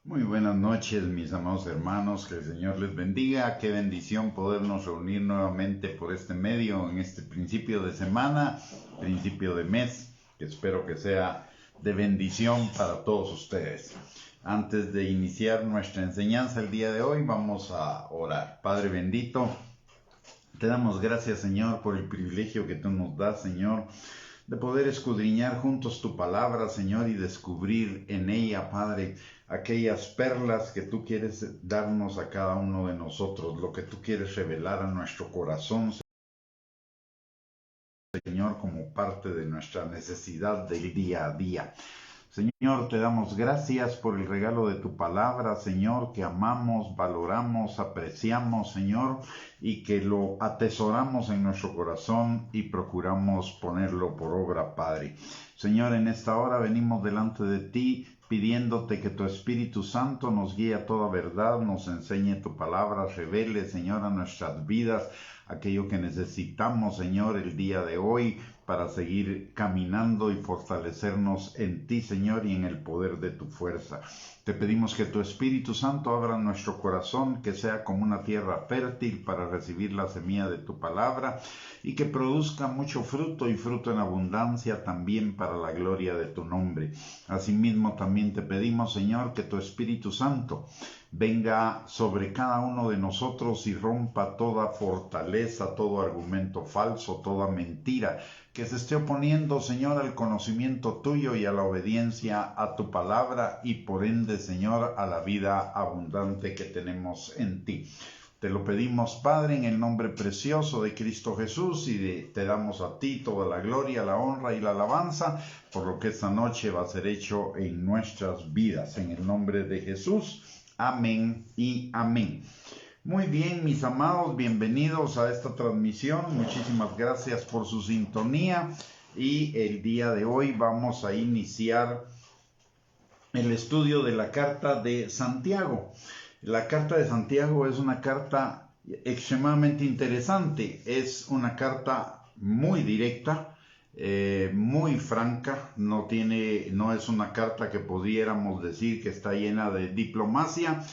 Muy buenas noches, mis amados hermanos, que el Señor les bendiga. Qué bendición podernos reunir nuevamente por este medio en este principio de semana, principio de mes, que espero que sea de bendición para todos ustedes. Antes de iniciar nuestra enseñanza el día de hoy, vamos a orar. Padre bendito, te damos gracias, Señor, por el privilegio que tú nos das, Señor, de poder escudriñar juntos tu palabra, Señor, y descubrir en ella, Padre, aquellas perlas que tú quieres darnos a cada uno de nosotros, lo que tú quieres revelar a nuestro corazón, Señor, como parte de nuestra necesidad del día a día. Señor, te damos gracias por el regalo de tu palabra, Señor, que amamos, valoramos, apreciamos, Señor, y que lo atesoramos en nuestro corazón y procuramos ponerlo por obra, Padre. Señor, en esta hora venimos delante de ti pidiéndote que tu Espíritu Santo nos guíe a toda verdad, nos enseñe tu palabra, revele, Señor, a nuestras vidas aquello que necesitamos, Señor, el día de hoy para seguir caminando y fortalecernos en ti, Señor, y en el poder de tu fuerza. Te pedimos que tu Espíritu Santo abra nuestro corazón, que sea como una tierra fértil para recibir la semilla de tu palabra y que produzca mucho fruto y fruto en abundancia también para la gloria de tu nombre. Asimismo, también te pedimos, Señor, que tu Espíritu Santo venga sobre cada uno de nosotros y rompa toda fortaleza, todo argumento falso, toda mentira que se esté oponiendo, Señor, al conocimiento tuyo y a la obediencia a tu palabra y por ende, Señor, a la vida abundante que tenemos en ti. Te lo pedimos, Padre, en el nombre precioso de Cristo Jesús y te damos a ti toda la gloria, la honra y la alabanza por lo que esta noche va a ser hecho en nuestras vidas. En el nombre de Jesús. Amén y amén. Muy bien, mis amados, bienvenidos a esta transmisión. Muchísimas gracias por su sintonía. Y el día de hoy vamos a iniciar el estudio de la carta de Santiago. La carta de Santiago es una carta extremadamente interesante. Es una carta muy directa, muy franca. No es una carta que pudiéramos decir que está llena de diplomacia.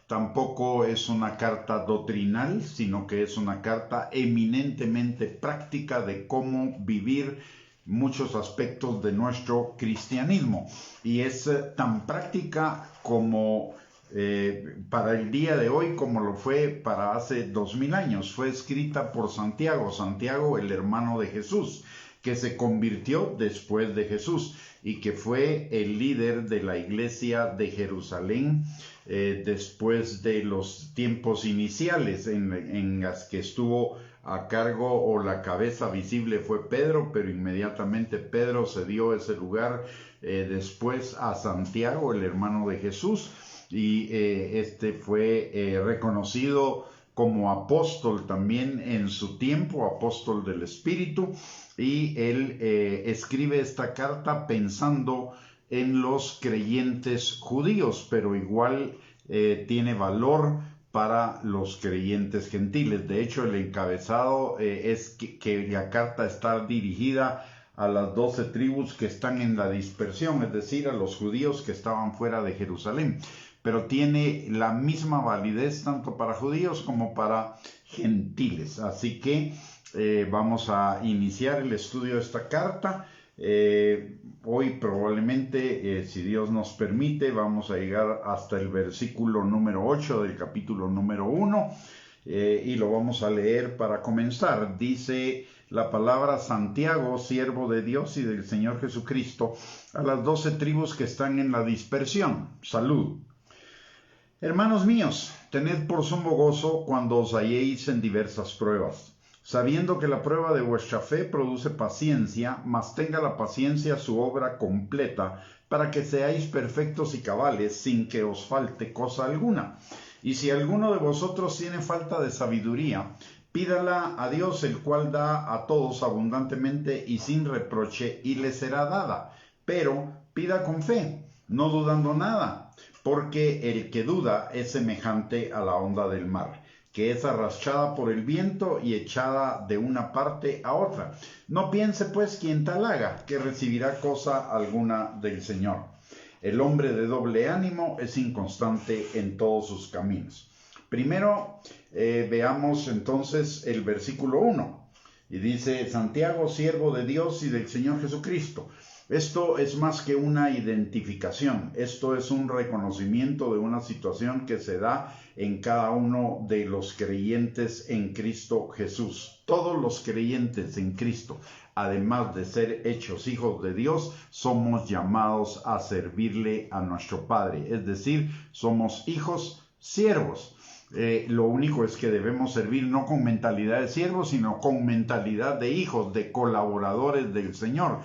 Tampoco es una carta doctrinal, sino que es una carta eminentemente práctica de cómo vivir muchos aspectos de nuestro cristianismo. Y es tan práctica como para el día de hoy como lo fue para hace 2000 años. Fue escrita por Santiago, el hermano de Jesús, que se convirtió después de Jesús y que fue el líder de la iglesia de Jerusalén después de los tiempos iniciales en las que estuvo a cargo o la cabeza visible fue Pedro, pero inmediatamente Pedro cedió ese lugar después a Santiago, el hermano de Jesús, y este fue reconocido como apóstol también en su tiempo, apóstol del Espíritu, y él escribe esta carta pensando en los creyentes judíos, pero igual tiene valor para los creyentes gentiles. De hecho, el encabezado es que la carta está dirigida a las 12 tribus que están en la dispersión, es decir, a los judíos que estaban fuera de Jerusalén. Pero tiene la misma validez tanto para judíos como para gentiles. Así que vamos a iniciar el estudio de esta carta. Hoy probablemente, si Dios nos permite, vamos a llegar hasta el versículo número 8 del capítulo número 1 y lo vamos a leer para comenzar. Dice la palabra: Santiago, siervo de Dios y del Señor Jesucristo, a las 12 tribus que están en la dispersión. Salud. Hermanos míos, tened por sumo gozo cuando os halléis en diversas pruebas, sabiendo que la prueba de vuestra fe produce paciencia, mas tenga la paciencia su obra completa, para que seáis perfectos y cabales, sin que os falte cosa alguna. Y si alguno de vosotros tiene falta de sabiduría, pídala a Dios, el cual da a todos abundantemente y sin reproche, y le será dada. Pero pida con fe, no dudando nada, porque el que duda es semejante a la onda del mar, que es arrastrada por el viento y echada de una parte a otra. No piense pues quien tal haga, que recibirá cosa alguna del Señor. El hombre de doble ánimo es inconstante en todos sus caminos. Primero, veamos entonces el versículo 1. Y dice: Santiago, siervo de Dios y del Señor Jesucristo. Esto es más que una identificación, esto es un reconocimiento de una situación que se da en cada uno de los creyentes en Cristo Jesús. Todos los creyentes en Cristo, además de ser hechos hijos de Dios, somos llamados a servirle a nuestro Padre, es decir, somos hijos siervos. Lo único es que debemos servir no con mentalidad de siervos, sino con mentalidad de hijos, de colaboradores del Señor,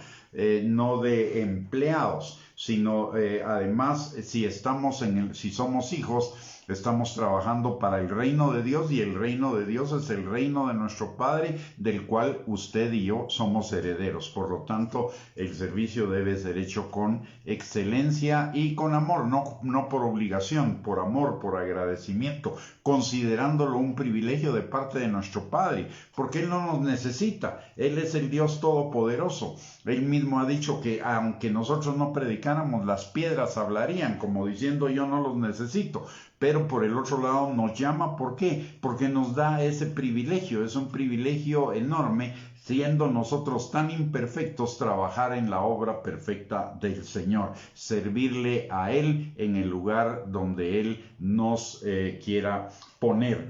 no de empleados, sino además si somos hijos, estamos trabajando para el reino de Dios, y el reino de Dios es el reino de nuestro Padre, del cual usted y yo somos herederos. Por lo tanto, el servicio debe ser hecho con excelencia y con amor, no por obligación, por amor, por agradecimiento, considerándolo un privilegio de parte de nuestro Padre, porque Él no nos necesita. Él es el Dios Todopoderoso. Él mismo ha dicho que aunque nosotros no predicáramos, las piedras hablarían, como diciendo: yo no los necesito. Pero por el otro lado nos llama, ¿por qué? Porque nos da ese privilegio, es un privilegio enorme, siendo nosotros tan imperfectos, trabajar en la obra perfecta del Señor, servirle a Él en el lugar donde Él nos quiera poner.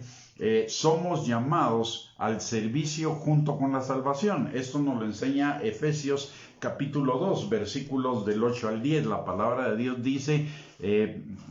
Somos llamados al servicio junto con la salvación. Esto nos lo enseña Efesios capítulo 2, versículos del 8 al 10. La palabra de Dios dice: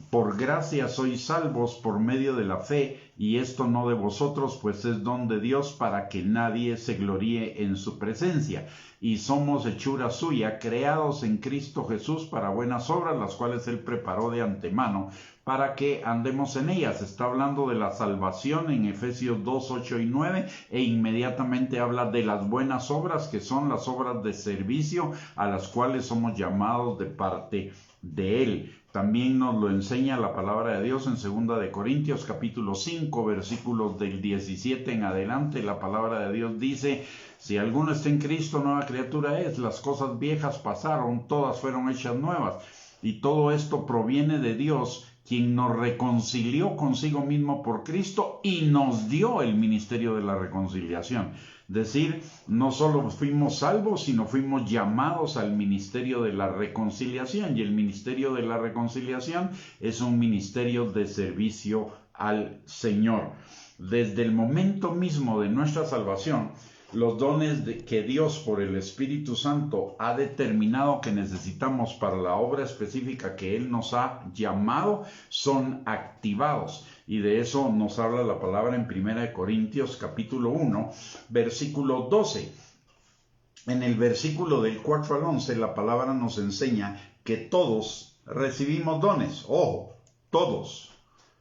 por gracia sois salvos por medio de la fe, y esto no de vosotros, pues es don de Dios, para que nadie se gloríe en su presencia. Y somos hechura suya, creados en Cristo Jesús para buenas obras, las cuales Él preparó de antemano para que andemos en ellas. Está hablando de la salvación en Efesios 2, 8 y 9, e inmediatamente habla de las buenas obras, que son las obras de servicio a las cuales somos llamados de parte de Él. También nos lo enseña la palabra de Dios en 2 de Corintios capítulo 5, versículos del 17 en adelante. La palabra de Dios dice: si alguno está en Cristo, nueva criatura es, las cosas viejas pasaron, todas fueron hechas nuevas. Y todo esto proviene de Dios, quien nos reconcilió consigo mismo por Cristo y nos dio el ministerio de la reconciliación. Es decir, no solo fuimos salvos, sino fuimos llamados al ministerio de la reconciliación. Y el ministerio de la reconciliación es un ministerio de servicio al Señor. Desde el momento mismo de nuestra salvación, los dones que Dios por el Espíritu Santo ha determinado que necesitamos para la obra específica que Él nos ha llamado son activados. Y de eso nos habla la palabra en 1 Corintios capítulo 1, versículo 12. En el versículo del 4 al 11, la palabra nos enseña que todos recibimos dones. Ojo, todos.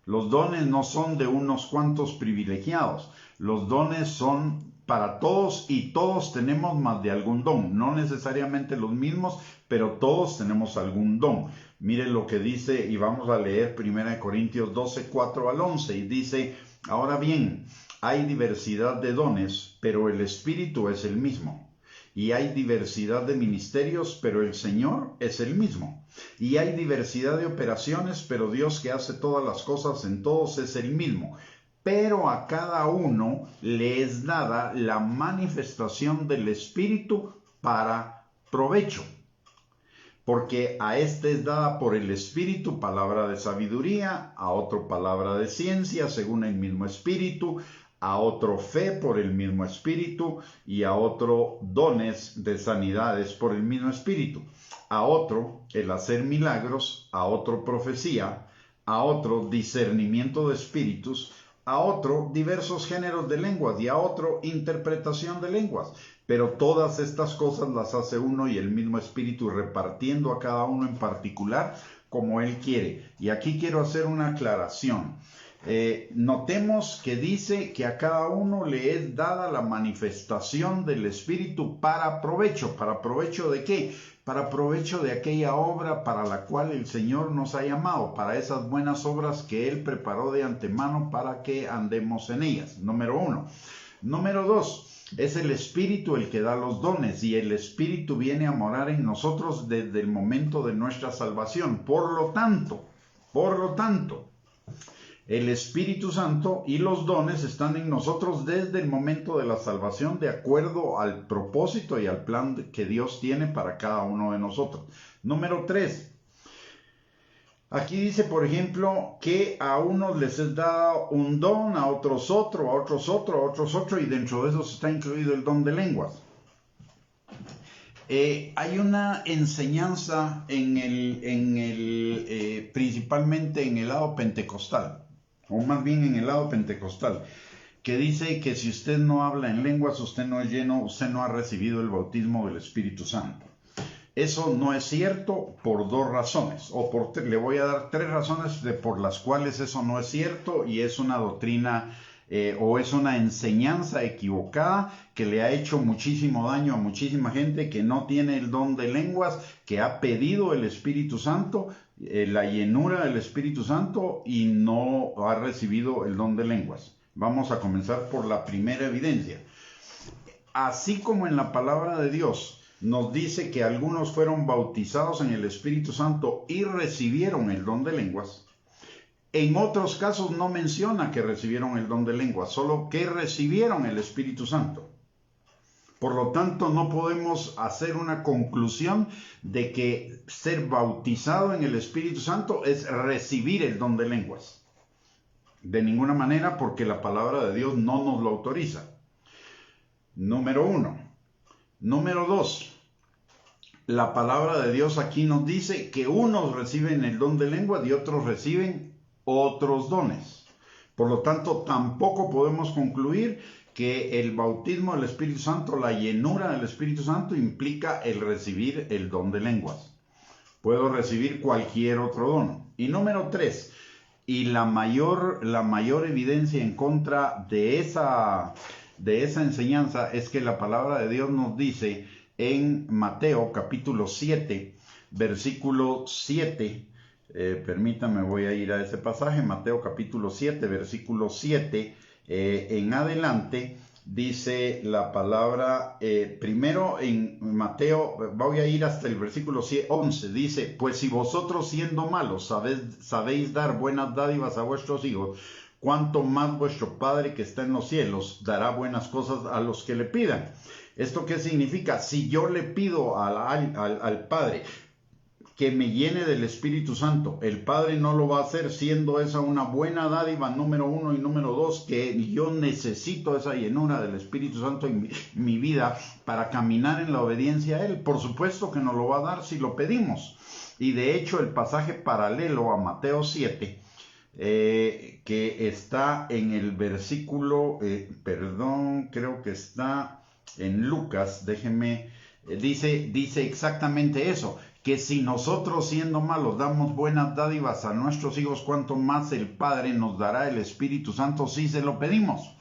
Los dones no son de unos cuantos privilegiados. Los dones son para todos, y todos tenemos más de algún don. No necesariamente los mismos, pero todos tenemos algún don. Miren lo que dice, y vamos a leer 1 Corintios 12, 4 al 11. Y dice: ahora bien, hay diversidad de dones, pero el Espíritu es el mismo. Y hay diversidad de ministerios, pero el Señor es el mismo. Y hay diversidad de operaciones, pero Dios, que hace todas las cosas en todos, es el mismo. Pero a cada uno le es dada la manifestación del Espíritu para provecho. Porque a este es dada por el Espíritu palabra de sabiduría, a otro palabra de ciencia según el mismo Espíritu, a otro fe por el mismo Espíritu, y a otro dones de sanidades por el mismo Espíritu, a otro el hacer milagros, a otro profecía, a otro discernimiento de espíritus, a otro diversos géneros de lenguas, y a otro interpretación de lenguas. Pero todas estas cosas las hace uno y el mismo Espíritu, repartiendo a cada uno en particular como Él quiere. Y aquí quiero hacer una aclaración. Notemos que dice que a cada uno le es dada la manifestación del Espíritu para provecho. ¿Para provecho de qué? Para provecho de aquella obra para la cual el Señor nos ha llamado, para esas buenas obras que Él preparó de antemano para que andemos en ellas. Número 1. Número 2. Es el Espíritu el que da los dones y el Espíritu viene a morar en nosotros desde el momento de nuestra salvación. Por lo tanto, el Espíritu Santo y los dones están en nosotros desde el momento de la salvación, de acuerdo al propósito y al plan que Dios tiene para cada uno de nosotros. Número 3. Aquí dice, por ejemplo, que a unos les es dado un don, a otros otro, a otros otro, a otros otro, y dentro de esos está incluido el don de lenguas. Hay una enseñanza principalmente en el lado pentecostal, o más bien en el lado pentecostal, que dice que si usted no habla en lenguas, usted no es lleno, usted no ha recibido el bautismo del Espíritu Santo. Eso no es cierto por dos razones, le voy a dar 3 razones por las cuales eso no es cierto y es una doctrina o es una enseñanza equivocada que le ha hecho muchísimo daño a muchísima gente que no tiene el don de lenguas, que ha pedido el Espíritu Santo, la llenura del Espíritu Santo y no ha recibido el don de lenguas. Vamos a comenzar por la primera evidencia. Así como en la palabra de Dios nos dice que algunos fueron bautizados en el Espíritu Santo y recibieron el don de lenguas, en otros casos no menciona que recibieron el don de lenguas, solo que recibieron el Espíritu Santo. Por lo tanto, no podemos hacer una conclusión de que ser bautizado en el Espíritu Santo es recibir el don de lenguas. De ninguna manera, porque la palabra de Dios no nos lo autoriza. Número 1. Número 2, la palabra de Dios aquí nos dice que unos reciben el don de lengua y otros reciben otros dones. Por lo tanto, tampoco podemos concluir que el bautismo del Espíritu Santo, la llenura del Espíritu Santo, implica el recibir el don de lenguas. Puedo recibir cualquier otro don. Y número 3, y la mayor evidencia en contra de esa enseñanza es que la palabra de Dios nos dice en Mateo capítulo 7, versículo 7, permítame, voy a ir a ese pasaje, Mateo capítulo 7, versículo 7, en adelante, dice la palabra, primero en Mateo, voy a ir hasta el versículo 11, dice, pues si vosotros siendo malos sabéis dar buenas dádivas a vuestros hijos, cuánto más vuestro Padre que está en los cielos dará buenas cosas a los que le pidan. ¿Esto qué significa? Si yo le pido al Padre que me llene del Espíritu Santo, el Padre no lo va a hacer, siendo esa una buena dádiva, número 1, y número 2, que yo necesito esa llenura del Espíritu Santo en mi vida para caminar en la obediencia a Él. Por supuesto que nos lo va a dar si lo pedimos. Y de hecho el pasaje paralelo a Mateo 7, que está en el versículo, creo que está en Lucas, dice exactamente eso, que si nosotros siendo malos damos buenas dádivas a nuestros hijos, cuánto más el Padre nos dará el Espíritu Santo si se lo pedimos.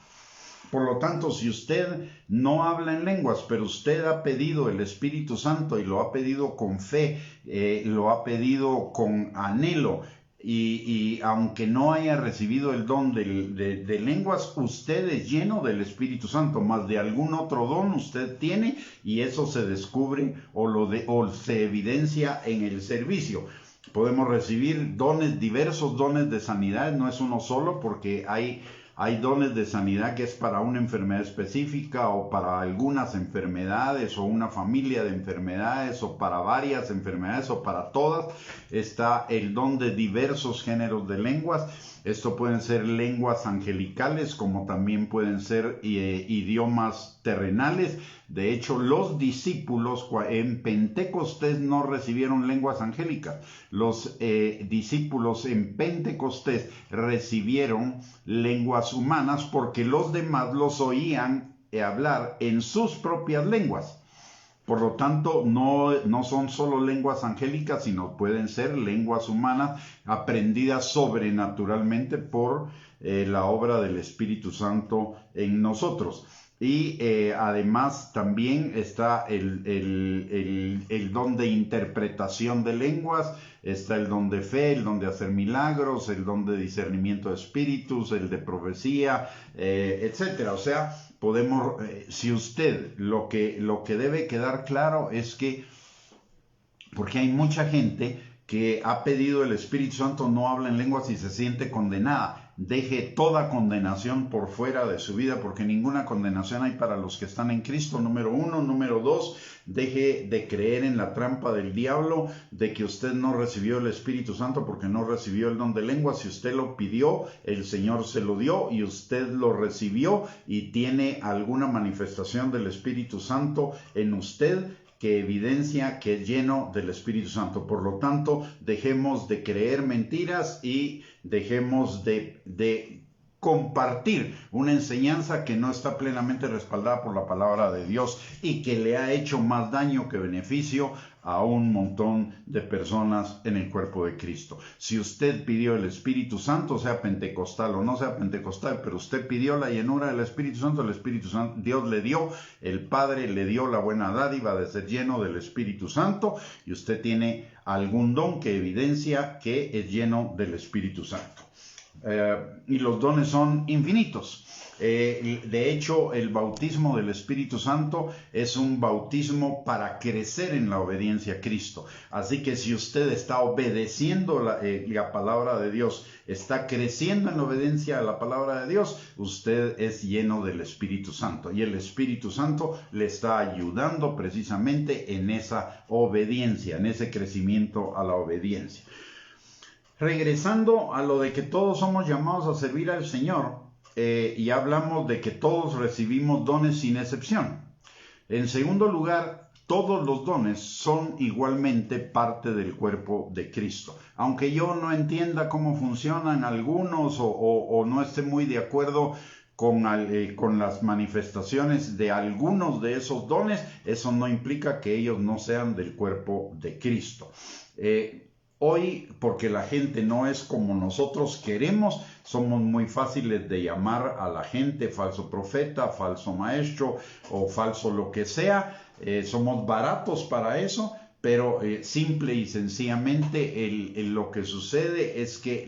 Por lo tanto, si usted no habla en lenguas, pero usted ha pedido el Espíritu Santo y lo ha pedido con fe, lo ha pedido con anhelo, y aunque no haya recibido el don de lenguas, usted es lleno del Espíritu Santo, más de algún otro don usted tiene, y eso se descubre o se evidencia en el servicio. Podemos recibir dones, diversos dones de sanidad, no es uno solo, porque hay dones de sanidad que es para una enfermedad específica o para algunas enfermedades o una familia de enfermedades o para varias enfermedades o para todas. Está el don de diversos géneros de lenguas. Esto pueden ser lenguas angelicales como también pueden ser idiomas terrenales. De hecho, los discípulos en Pentecostés no recibieron lenguas angélicas. Los discípulos en Pentecostés recibieron lenguas humanas porque los demás los oían hablar en sus propias lenguas. Por lo tanto, no son solo lenguas angélicas, sino pueden ser lenguas humanas aprendidas sobrenaturalmente por la obra del Espíritu Santo en nosotros. Y además también está el don de interpretación de lenguas, está el don de fe, el don de hacer milagros, el don de discernimiento de espíritus, el de profecía, etcétera. O sea, podemos, si usted, lo que debe quedar claro es que, porque hay mucha gente que ha pedido el Espíritu Santo, no habla en lenguas y se siente condenada. Deje toda condenación por fuera de su vida, porque ninguna condenación hay para los que están en Cristo, número 1. Número 2, deje de creer en la trampa del diablo, de que usted no recibió el Espíritu Santo porque no recibió el don de lenguas. Si usted lo pidió, el Señor se lo dio y usted lo recibió y tiene alguna manifestación del Espíritu Santo en usted, que evidencia que es lleno del Espíritu Santo. Por lo tanto, dejemos de creer mentiras y dejemos de compartir una enseñanza que no está plenamente respaldada por la palabra de Dios y que le ha hecho más daño que beneficio a un montón de personas en el cuerpo de Cristo. Si usted pidió el Espíritu Santo, sea pentecostal o no sea pentecostal, pero usted pidió la llenura del Espíritu Santo, el Espíritu Santo, Dios le dio, el Padre le dio la buena dádiva de ser lleno del Espíritu Santo, y usted tiene algún don que evidencia que es lleno del Espíritu Santo. Y los dones son infinitos. De hecho, el bautismo del Espíritu Santo es un bautismo para crecer en la obediencia a Cristo. Así que si usted está obedeciendo la palabra de Dios, está creciendo en la obediencia a la palabra de Dios, usted es lleno del Espíritu Santo. Y el Espíritu Santo le está ayudando precisamente en esa obediencia, en ese crecimiento a la obediencia. Regresando a lo de que todos somos llamados a servir al Señor, y hablamos de que todos recibimos dones sin excepción. En segundo lugar, todos los dones son igualmente parte del cuerpo de Cristo. Aunque yo no entienda cómo funcionan algunos o no esté muy de acuerdo con las manifestaciones de algunos de esos dones, eso no implica que ellos no sean del cuerpo de Cristo. Hoy, porque la gente no es como nosotros queremos, somos muy fáciles de llamar a la gente falso profeta, falso maestro o falso lo que sea. Somos baratos para eso, pero simple y sencillamente lo que sucede es que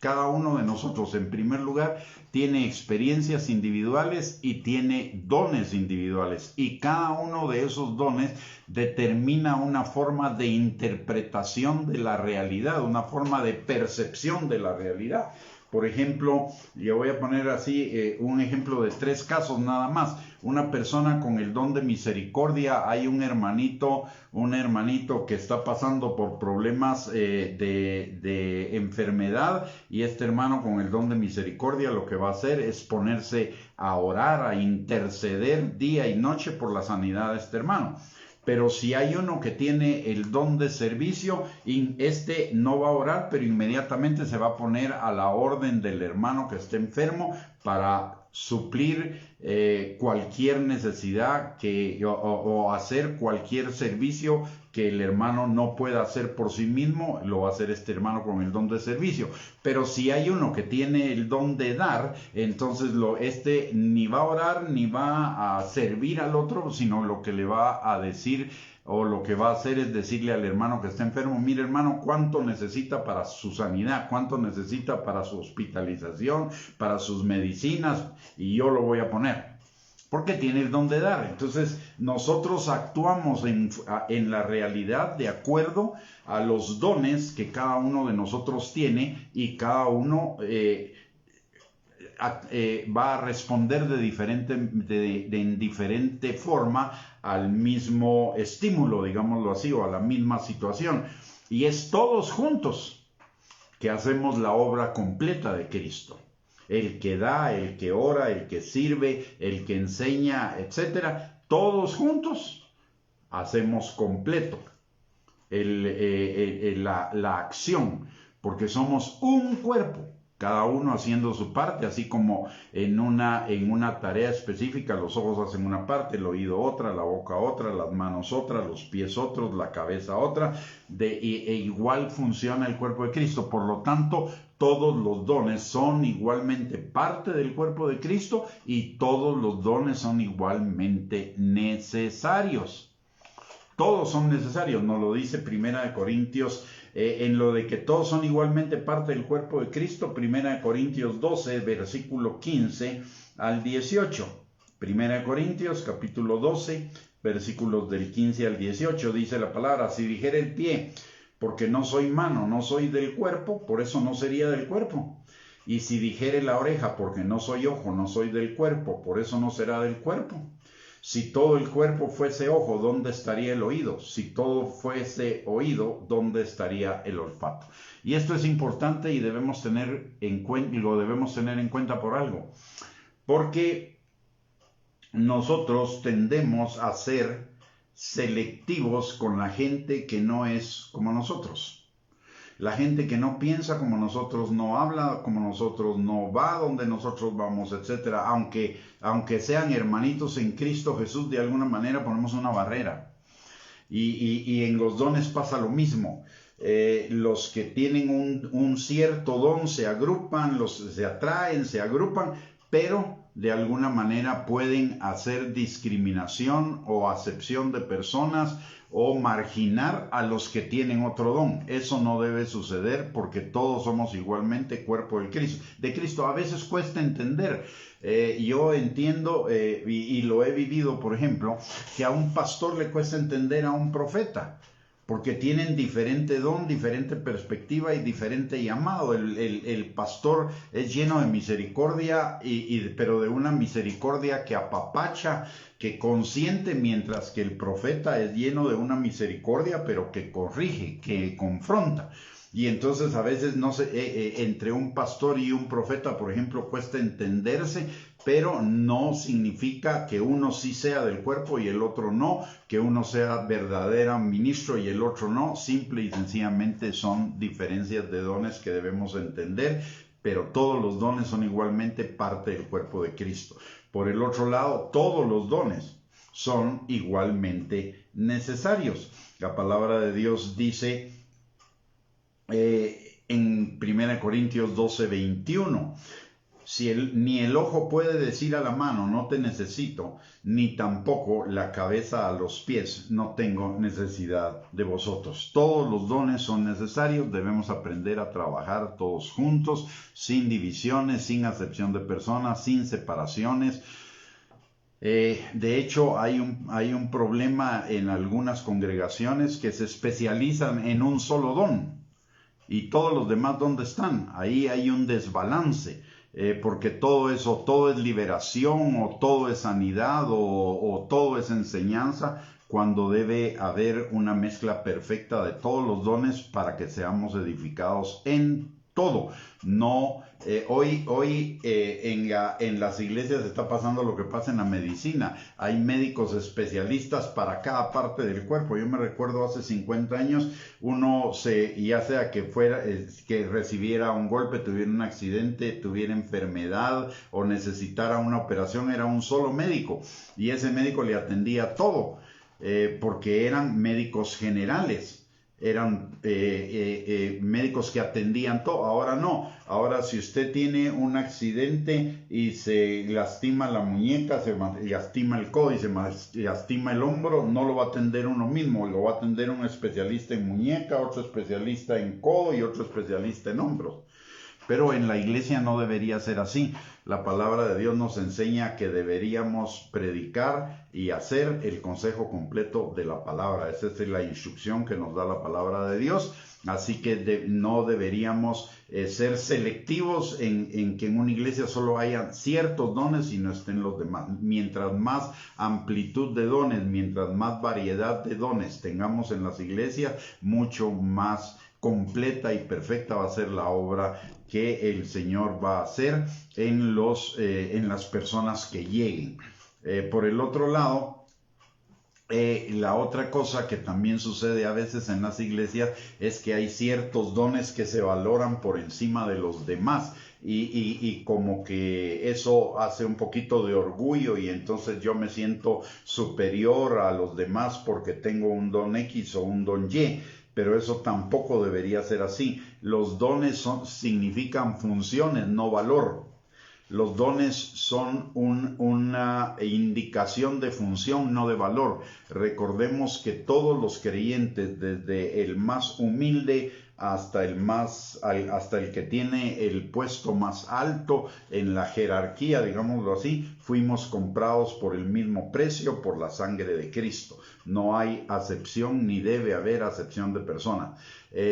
cada uno de nosotros, en primer lugar, tiene experiencias individuales y tiene dones individuales, y cada uno de esos dones determina una forma de interpretación de la realidad, una forma de percepción de la realidad. Por ejemplo, yo voy a poner así un ejemplo de 3 casos nada más. Una persona con el don de misericordia, hay un hermanito que está pasando por problemas de enfermedad, y este hermano con el don de misericordia lo que va a hacer es ponerse a orar, a interceder día y noche por la sanidad de este hermano. Pero si hay uno que tiene el don de servicio, este no va a orar, pero inmediatamente se va a poner a la orden del hermano que esté enfermo para suplir cualquier necesidad o hacer cualquier servicio que el hermano no pueda hacer por sí mismo, lo va a hacer este hermano con el don de servicio. Pero si hay uno que tiene el don de dar, entonces este ni va a orar ni va a servir al otro, sino lo que le va a decir o lo que va a hacer es decirle al hermano que está enfermo: mire, hermano, cuánto necesita para su sanidad, cuánto necesita para su hospitalización, para sus medicinas, y yo lo voy a poner, porque tiene el don de dar. Entonces nosotros actuamos en la realidad de acuerdo a los dones que cada uno de nosotros tiene, y cada uno va a responder en diferente forma al mismo estímulo, digámoslo así, o a la misma situación. Y es todos juntos que hacemos la obra completa de Cristo. El que da, el que ora, el que sirve, el que enseña, etcétera, todos juntos hacemos completo la acción, porque somos un cuerpo. cada uno haciendo su parte, así como en una tarea específica los ojos hacen una parte, el oído otra, la boca otra, las manos otra, los pies otros, la cabeza otra, e igual funciona el cuerpo de Cristo. Por lo tanto, todos los dones son igualmente parte del cuerpo de Cristo y todos los dones son igualmente necesarios. Todos son necesarios, nos lo dice Primera de Corintios, en lo de que todos son igualmente parte del cuerpo de Cristo. Primera de Corintios 12, versículo 15 al 18. Primera de Corintios, capítulo 12, versículos del 15 al 18, dice la palabra: si dijera el pie, porque no soy mano, no soy del cuerpo, por eso no sería del cuerpo. Y si dijere la oreja, porque no soy ojo, no soy del cuerpo, por eso no será del cuerpo. Si todo el cuerpo fuese ojo, ¿dónde estaría el oído? Si todo fuese oído, ¿dónde estaría el olfato? Y esto es importante y lo debemos tener en cuenta por algo. Porque nosotros tendemos a ser selectivos con la gente que no es como nosotros. La gente que no piensa como nosotros, no habla como nosotros, no va donde nosotros vamos, etc. Aunque sean hermanitos en Cristo Jesús, de alguna manera ponemos una barrera. Y en los dones pasa lo mismo. Los que tienen un cierto don se agrupan, se atraen, se agrupan, pero de alguna manera pueden hacer discriminación o acepción de personas o marginar a los que tienen otro don. Eso no debe suceder porque todos somos igualmente cuerpo de Cristo. A veces cuesta entender. Yo entiendo y lo he vivido, por ejemplo, que a un pastor le cuesta entender a un profeta, porque tienen diferente don, diferente perspectiva y diferente llamado. El pastor es lleno de misericordia, pero de una misericordia que apapacha, que consiente, mientras que el profeta es lleno de una misericordia, pero que corrige, que confronta. Y entonces a veces entre un pastor y un profeta, por ejemplo, cuesta entenderse, pero no significa que uno sí sea del cuerpo y el otro no, que uno sea verdadero ministro y el otro no. Simple y sencillamente son diferencias de dones que debemos entender, pero todos los dones son igualmente parte del cuerpo de Cristo. Por el otro lado, todos los dones son igualmente necesarios. La palabra de Dios dice en 1 Corintios 12, 21, ni el ojo puede decir a la mano, no te necesito, ni tampoco la cabeza a los pies, no tengo necesidad de vosotros. Todos los dones son necesarios, debemos aprender a trabajar todos juntos, sin divisiones, sin acepción de personas, sin separaciones. De hecho, hay un problema en algunas congregaciones que se especializan en un solo don. ¿Y todos los demás dónde están? Ahí hay un desbalance, porque todo es liberación, o todo es sanidad, o todo es enseñanza, cuando debe haber una mezcla perfecta de todos los dones para que seamos edificados en todo. No, hoy en las iglesias está pasando lo que pasa en la medicina. Hay médicos especialistas para cada parte del cuerpo. Yo me recuerdo hace 50 años, ya sea que que recibiera un golpe, tuviera un accidente, tuviera enfermedad o necesitara una operación, era un solo médico y ese médico le atendía todo, porque eran médicos generales. Eran médicos que atendían todo. Ahora no. Ahora, si usted tiene un accidente y se lastima la muñeca, se lastima el codo y se lastima el hombro, no lo va a atender uno mismo, lo va a atender un especialista en muñeca, otro especialista en codo y otro especialista en hombros. Pero en la iglesia no debería ser así. La palabra de Dios nos enseña que deberíamos predicar y hacer el consejo completo de la palabra. Esa es la instrucción que nos da la palabra de Dios. Así que no deberíamos ser selectivos en que en una iglesia solo haya ciertos dones y no estén los demás. Mientras más amplitud de dones, mientras más variedad de dones tengamos en las iglesias, mucho más completa y perfecta va a ser la obra que el Señor va a hacer en las personas que lleguen. Por el otro lado, La otra cosa que también sucede a veces en las iglesias es que hay ciertos dones que se valoran por encima de los demás y como que eso hace un poquito de orgullo y entonces yo me siento superior a los demás porque tengo un don X o un don Y. Pero eso tampoco debería ser así. Los dones significan funciones, no valor. Los dones son una indicación de función, no de valor. Recordemos que todos los creyentes, desde el más humilde hasta el que tiene el puesto más alto en la jerarquía, digámoslo así, fuimos comprados por el mismo precio, por la sangre de Cristo. No hay acepción ni debe haber acepción de personas.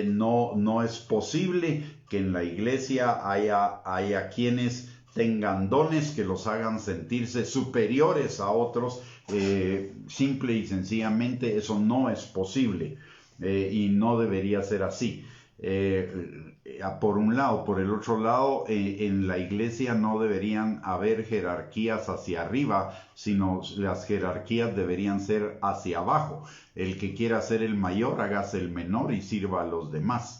No es posible que en la iglesia haya quienes tengan dones que los hagan sentirse superiores a otros. Simple y sencillamente eso no es posible y no debería ser así. Por un lado. Por el otro lado, en la iglesia no deberían haber jerarquías hacia arriba, sino las jerarquías deberían ser hacia abajo. El que quiera ser el mayor, hágase el menor y sirva a los demás.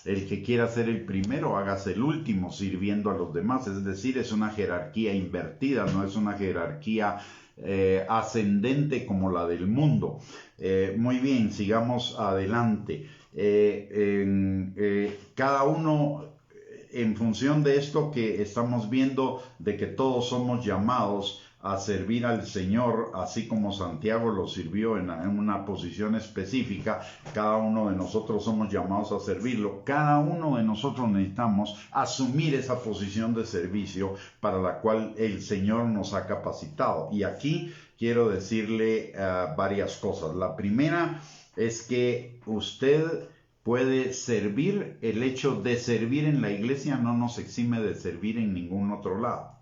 El que quiera ser el primero, hágase el último, sirviendo a los demás. Es decir, es una jerarquía invertida, no es una jerarquía ascendente como la del mundo. Muy bien, sigamos adelante. Cada uno, en función de esto que estamos viendo, de que todos somos llamados a servir al Señor, así como Santiago lo sirvió en una posición específica, cada uno de nosotros somos llamados a servirlo. Cada uno de nosotros necesitamos asumir esa posición de servicio para la cual el Señor nos ha capacitado. Y aquí quiero decirle varias cosas. La primera es que usted puede servir. El hecho de servir en la iglesia no nos exime de servir en ningún otro lado.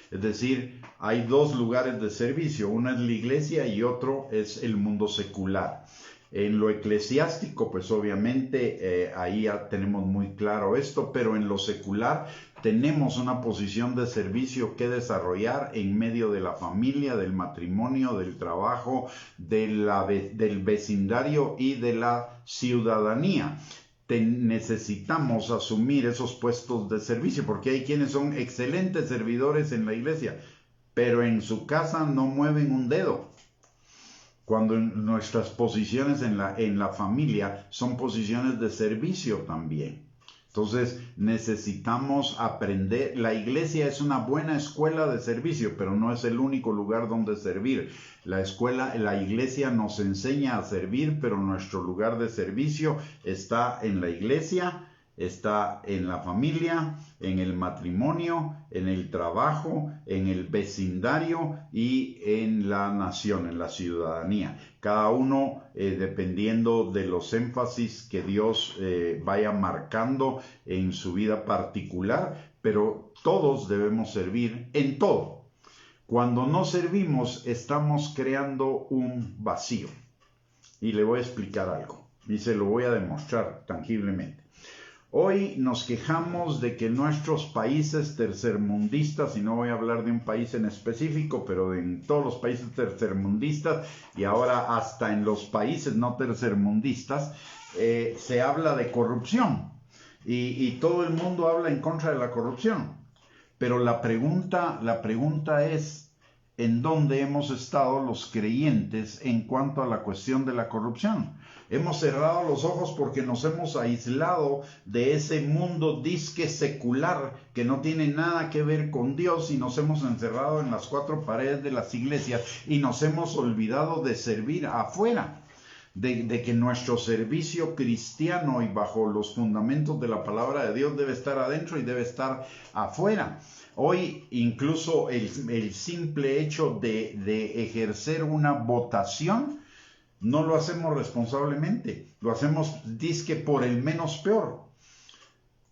Es decir, hay dos lugares de servicio, uno es la iglesia y otro es el mundo secular. En lo eclesiástico, pues obviamente ahí ya tenemos muy claro esto, pero en lo secular tenemos una posición de servicio que desarrollar en medio de la familia, del matrimonio, del trabajo, del vecindario y de la ciudadanía. Necesitamos asumir esos puestos de servicio, porque hay quienes son excelentes servidores en la iglesia, pero en su casa no mueven un dedo. Cuando nuestras posiciones en la familia son posiciones de servicio también. Entonces necesitamos aprender. La iglesia es una buena escuela de servicio, pero no es el único lugar donde servir. La iglesia nos enseña a servir, pero nuestro lugar de servicio está en la iglesia, está en la familia, en el matrimonio, en el trabajo, en el vecindario y en la nación, en la ciudadanía. Cada uno dependiendo de los énfasis que Dios vaya marcando en su vida particular, pero todos debemos servir en todo. Cuando no servimos, estamos creando un vacío. Y le voy a explicar algo, y se lo voy a demostrar tangiblemente. Hoy nos quejamos de que nuestros países tercermundistas, y no voy a hablar de un país en específico, pero en todos los países tercermundistas y ahora hasta en los países no tercermundistas, se habla de corrupción y todo el mundo habla en contra de la corrupción. Pero la pregunta es, ¿en dónde hemos estado los creyentes en cuanto a la cuestión de la corrupción? Hemos cerrado los ojos porque nos hemos aislado de ese mundo disque secular que no tiene nada que ver con Dios y nos hemos encerrado en las cuatro paredes de las iglesias y nos hemos olvidado de servir afuera. De que nuestro servicio cristiano y bajo los fundamentos de la palabra de Dios debe estar adentro y debe estar afuera. Hoy incluso el simple hecho de ejercer una votación no lo hacemos responsablemente, lo hacemos dizque por el menos peor.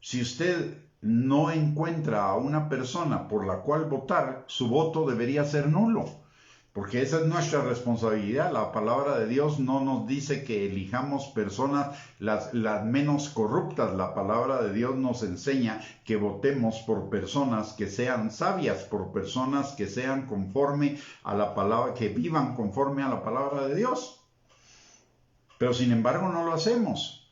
Si usted no encuentra a una persona por la cual votar, su voto debería ser nulo. porque esa es nuestra responsabilidad. La palabra de Dios no nos dice que elijamos personas las menos corruptas. La palabra de Dios nos enseña que votemos por personas que sean sabias, por personas que sean conforme a la palabra, que vivan conforme a la palabra de Dios. Pero sin embargo no lo hacemos.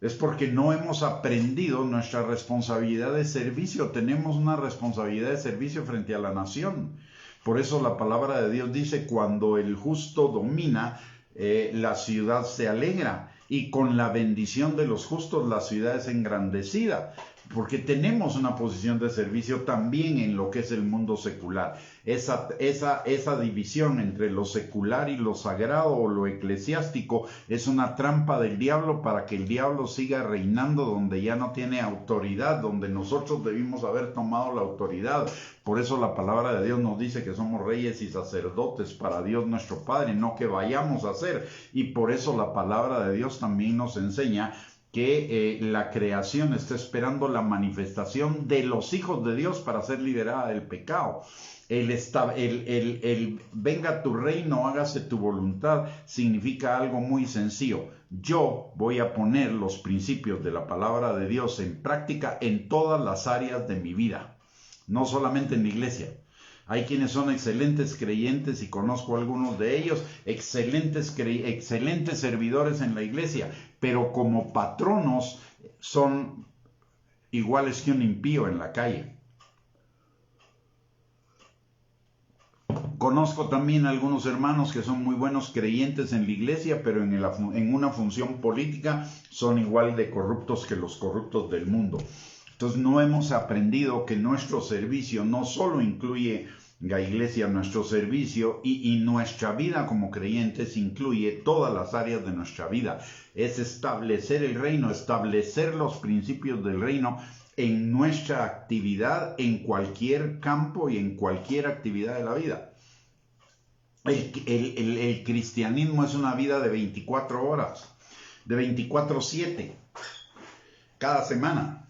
Es porque no hemos aprendido nuestra responsabilidad de servicio. Tenemos una responsabilidad de servicio frente a la nación. Por eso la palabra de Dios dice, cuando el justo domina, la ciudad se alegra, y con la bendición de los justos la ciudad es engrandecida, porque tenemos una posición de servicio también en lo que es el mundo secular. Esa división entre lo secular y lo sagrado o lo eclesiástico es una trampa del diablo para que el diablo siga reinando donde ya no tiene autoridad, donde nosotros debimos haber tomado la autoridad. Por eso la palabra de Dios nos dice que somos reyes y sacerdotes para Dios nuestro Padre, no que vayamos a ser. Y por eso la palabra de Dios también nos enseña que la creación está esperando la manifestación de los hijos de Dios para ser liberada del pecado. El venga tu reino, hágase tu voluntad, significa algo muy sencillo. Yo voy a poner los principios de la palabra de Dios en práctica en todas las áreas de mi vida, no solamente en la iglesia. Hay quienes son excelentes creyentes, y conozco algunos de ellos, excelentes servidores en la iglesia, pero como patronos son iguales que un impío en la calle. Conozco también algunos hermanos que son muy buenos creyentes en la iglesia, pero en una función política son igual de corruptos que los corruptos del mundo. Entonces no hemos aprendido que nuestro servicio no solo incluye la iglesia, nuestro servicio y nuestra vida como creyentes incluye todas las áreas de nuestra vida. Es establecer el reino, establecer los principios del reino en nuestra actividad, en cualquier campo y en cualquier actividad de la vida. El cristianismo es una vida de 24 horas, de 24/7, cada semana.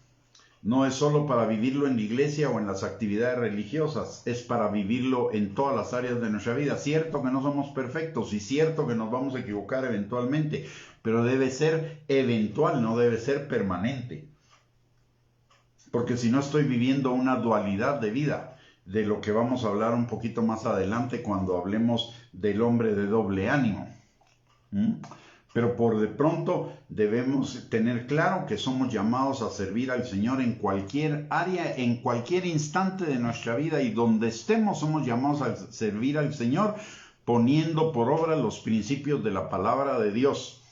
No es solo para vivirlo en la iglesia o en las actividades religiosas, es para vivirlo en todas las áreas de nuestra vida. Cierto que no somos perfectos y cierto que nos vamos a equivocar eventualmente, pero debe ser eventual, no debe ser permanente. Porque si no estoy viviendo una dualidad de vida, de lo que vamos a hablar un poquito más adelante cuando hablemos del hombre de doble ánimo. Pero por de pronto debemos tener claro que somos llamados a servir al Señor en cualquier área, en cualquier instante de nuestra vida, y donde estemos somos llamados a servir al Señor poniendo por obra los principios de la palabra de Dios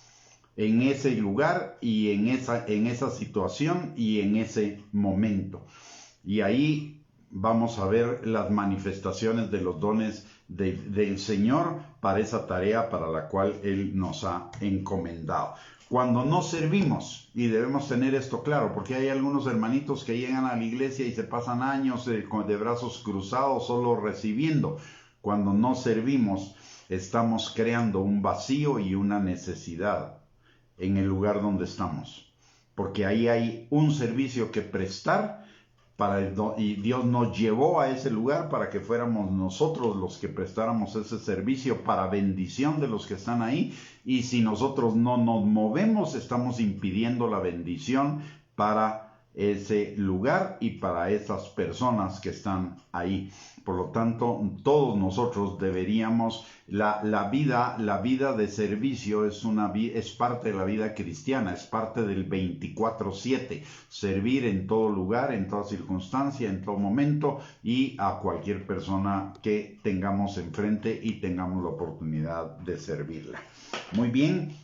en ese lugar y en esa situación y en ese momento. Y ahí vamos a ver las manifestaciones de los dones del Señor para esa tarea para la cual Él nos ha encomendado. Cuando no servimos, y debemos tener esto claro, porque hay algunos hermanitos que llegan a la iglesia y se pasan años de brazos cruzados solo recibiendo. Cuando no servimos, estamos creando un vacío y una necesidad en el lugar donde estamos, porque ahí hay un servicio que prestar y Dios nos llevó a ese lugar para que fuéramos nosotros los que prestáramos ese servicio para bendición de los que están ahí, y si nosotros no nos movemos estamos impidiendo la bendición para ese lugar y para esas personas que están ahí. Por lo tanto, todos nosotros deberíamos, la vida de servicio es parte de la vida cristiana, es parte del 24/7, servir en todo lugar, en toda circunstancia, en todo momento, y a cualquier persona que tengamos enfrente y tengamos la oportunidad de servirla. Muy bien.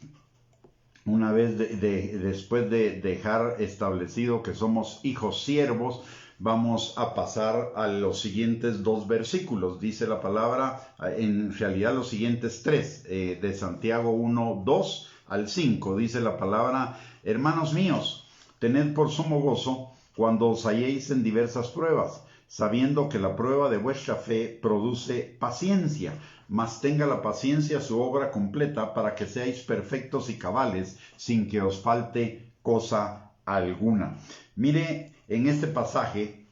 Una vez después de dejar establecido que somos hijos siervos, vamos a pasar a los siguientes 2 versículos. Dice la palabra, en realidad los siguientes 3, de Santiago 1, 2 al 5. Dice la palabra: hermanos míos, tened por sumo gozo cuando os halléis en diversas pruebas, sabiendo que la prueba de vuestra fe produce paciencia. Mas tenga la paciencia su obra completa, para que seáis perfectos y cabales, sin que os falte cosa alguna. Mire, en este pasaje,